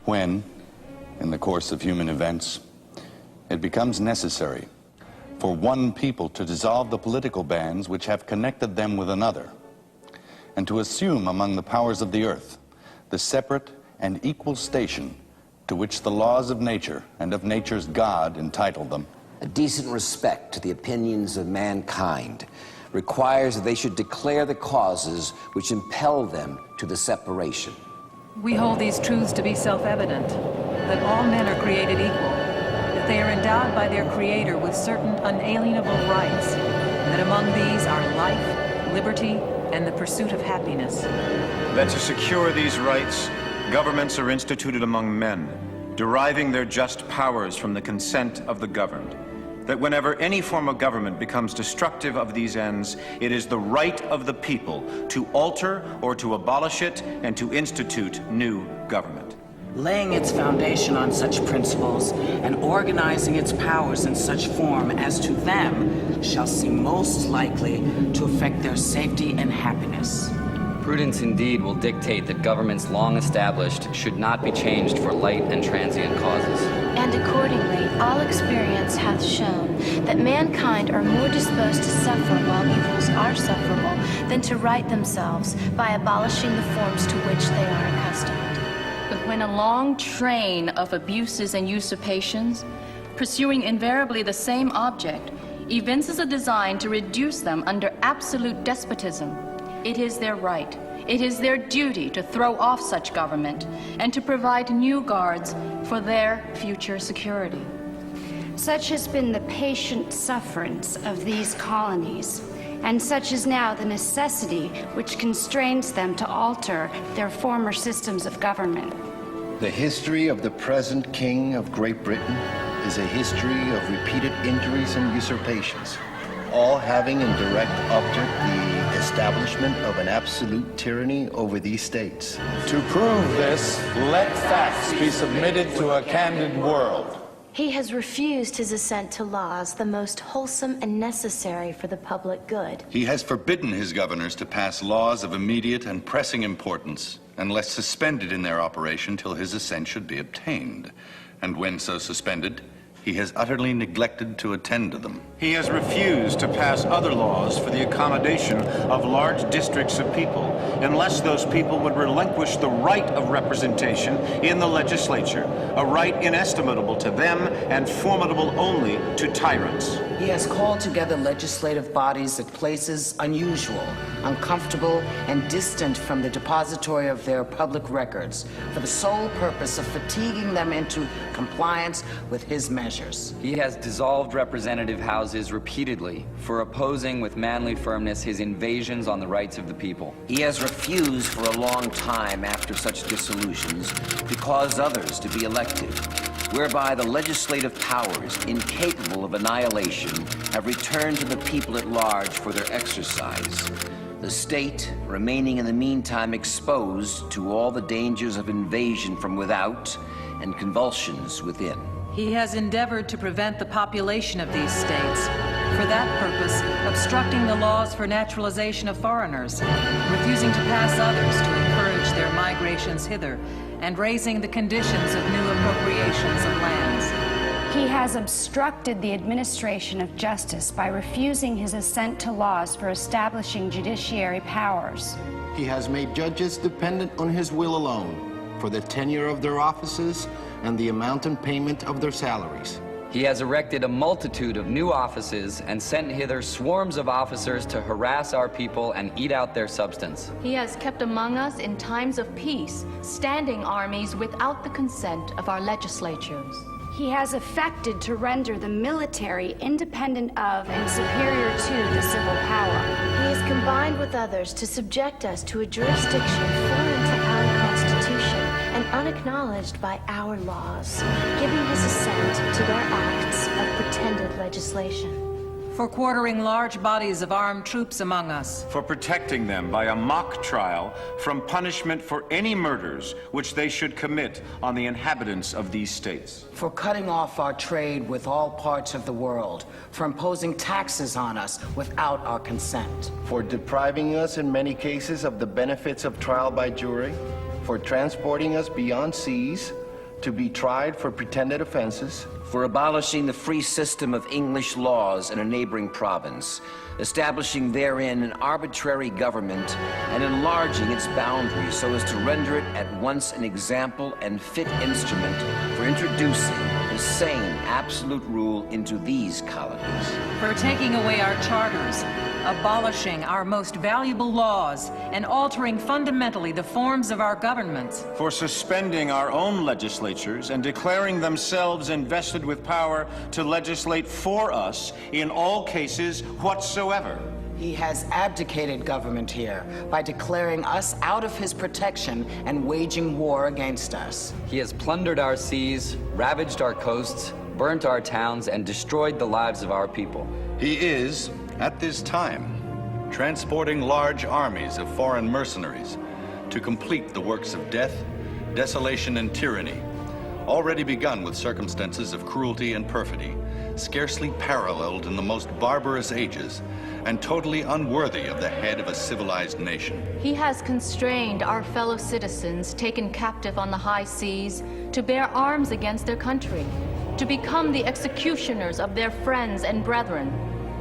when, in the course of human events, it becomes necessary for one people to dissolve the political bands which have connected them with another, and to assume among the powers of the earth the separate and equal station to which the laws of nature and of nature's God entitle them. A decent respect to the opinions of mankind requires that they should declare the causes which impel them to the separation. We hold these truths to be self-evident, that all men are created equal, that they are endowed by their Creator with certain unalienable rights, and that among these are life, liberty, and the pursuit of happiness. That to secure these rights, governments are instituted among men, deriving their just powers from the consent of the governed. That whenever any form of government becomes destructive of these ends, it is the right of the people to alter or to abolish it and to institute new government. Laying its foundation on such principles and organizing its powers in such form as to them shall seem most likely to affect their safety and happiness. Prudence indeed will dictate that governments long established should not be changed for light and transient causes. And accordingly, all experience hath shown that mankind are more disposed to suffer while evils are sufferable than to right themselves by abolishing the forms to which they are accustomed. But when a long train of abuses and usurpations, pursuing invariably the same object, evinces a design to reduce them under absolute despotism, it is their right, it is their duty to throw off such government and to provide new guards for their future security. Such has been the patient sufferance of these colonies, and such is now the necessity which constrains them to alter their former systems of government. The history of the present King of Great Britain is a history of repeated injuries and usurpations, all having in direct object the establishment of an absolute tyranny over these states. To prove this, let facts be submitted to a candid world. He has refused his assent to laws the most wholesome and necessary for the public good. He has forbidden his governors to pass laws of immediate and pressing importance, unless suspended in their operation till his assent should be obtained. And when so suspended, he has utterly neglected to attend to them. He has refused to pass other laws for the accommodation of large districts of people, unless those people would relinquish the right of representation in the legislature, a right inestimable to them and formidable only to tyrants. He has called together legislative bodies at places unusual, uncomfortable, and distant from the depository of their public records for the sole purpose of fatiguing them into compliance with his measures. He has dissolved representative houses repeatedly for opposing with manly firmness his invasions on the rights of the people. He has refused for a long time after such dissolutions to cause others to be elected, whereby the legislative powers, incapable of annihilation, have returned to the people at large for their exercise, the state remaining in the meantime exposed to all the dangers of invasion from without and convulsions within. He has endeavored to prevent the population of these states, for that purpose obstructing the laws for naturalization of foreigners, refusing to pass others to encourage their migrations hither, and raising the conditions of new appropriations of lands. He has obstructed the administration of justice by refusing his assent to laws for establishing judiciary powers. He has made judges dependent on his will alone for the tenure of their offices and the amount and payment of their salaries. He has erected a multitude of new offices and sent hither swarms of officers to harass our people and eat out their substance. He has kept among us in times of peace standing armies without the consent of our legislatures. He has affected to render the military independent of and superior to the civil power. He has combined with others to subject us to a jurisdiction foreign to our Constitution and unacknowledged by our laws, giving his assent to their acts of pretended legislation. For quartering large bodies of armed troops among us. For protecting them by a mock trial from punishment for any murders which they should commit on the inhabitants of these states. For cutting off our trade with all parts of the world, for imposing taxes on us without our consent. For depriving us in many cases of the benefits of trial by jury, for transporting us beyond seas, to be tried for pretended offenses, for abolishing the free system of English laws in a neighboring province, establishing therein an arbitrary government, and enlarging its boundaries so as to render it at once an example and fit instrument for introducing the same absolute rule into these colonies. For taking away our charters, abolishing our most valuable laws, and altering fundamentally the forms of our governments. For suspending our own legislatures and declaring themselves invested with power to legislate for us in all cases whatsoever. He has abdicated government here by declaring us out of his protection and waging war against us. He has plundered our seas, ravaged our coasts, burnt our towns, and destroyed the lives of our people. He is, at this time, transporting large armies of foreign mercenaries to complete the works of death, desolation, and tyranny, already begun with circumstances of cruelty and perfidy, scarcely paralleled in the most barbarous ages, and totally unworthy of the head of a civilized nation. He has constrained our fellow citizens taken captive on the high seas to bear arms against their country, to become the executioners of their friends and brethren,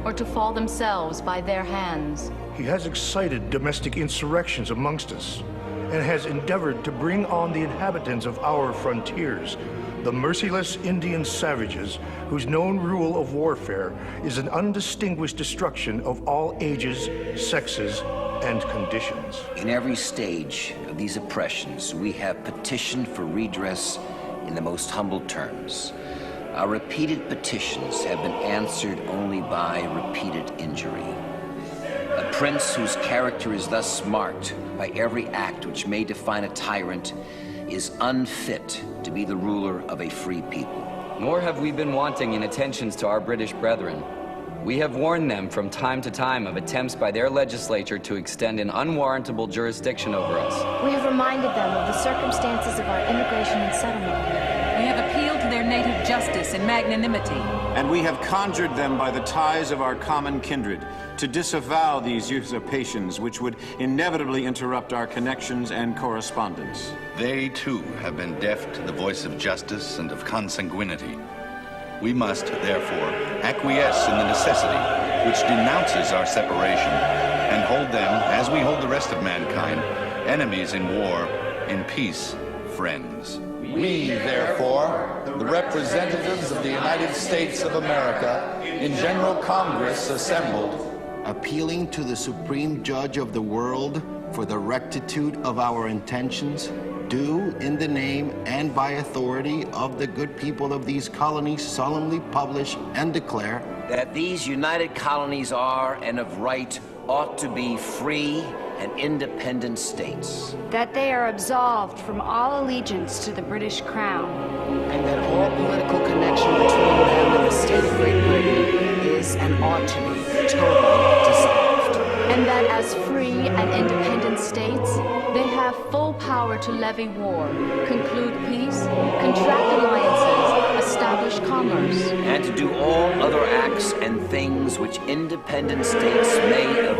or to fall themselves by their hands. He has excited domestic insurrections amongst us, and has endeavored to bring on the inhabitants of our frontiers, the merciless Indian savages whose known rule of warfare is an undistinguished destruction of all ages, sexes, and conditions. In every stage of these oppressions, we have petitioned for redress in the most humble terms. Our repeated petitions have been answered only by repeated injury. A prince whose character is thus marked by every act which may define a tyrant is unfit to be the ruler of a free people. Nor have we been wanting in attentions to our British brethren. We have warned them from time to time of attempts by their legislature to extend an unwarrantable jurisdiction over us. We have reminded them of the circumstances of our immigration and settlement. We have appealed to their native justice and magnanimity. And we have conjured them by the ties of our common kindred to disavow these usurpations which would inevitably interrupt our connections and correspondence. They, too, have been deaf to the voice of justice and of consanguinity. We must, therefore, acquiesce in the necessity which denounces our separation and hold them, as we hold the rest of mankind, enemies in war, in peace, friends. We, therefore, the representatives of the United States of America, in General Congress assembled, appealing to the Supreme Judge of the world for the rectitude of our intentions, do, in the name and by authority of the good people of these colonies, solemnly publish and declare that these united colonies are, and of right, ought to be free and independent states. That they are absolved from all allegiance to the British Crown. And that all political connection between them and the state of Great Britain is and ought to be totally dissolved. And that as free and independent states, they have full power to levy war, conclude peace, contract alliances, establish commerce, and to do all other acts and things which independent states may of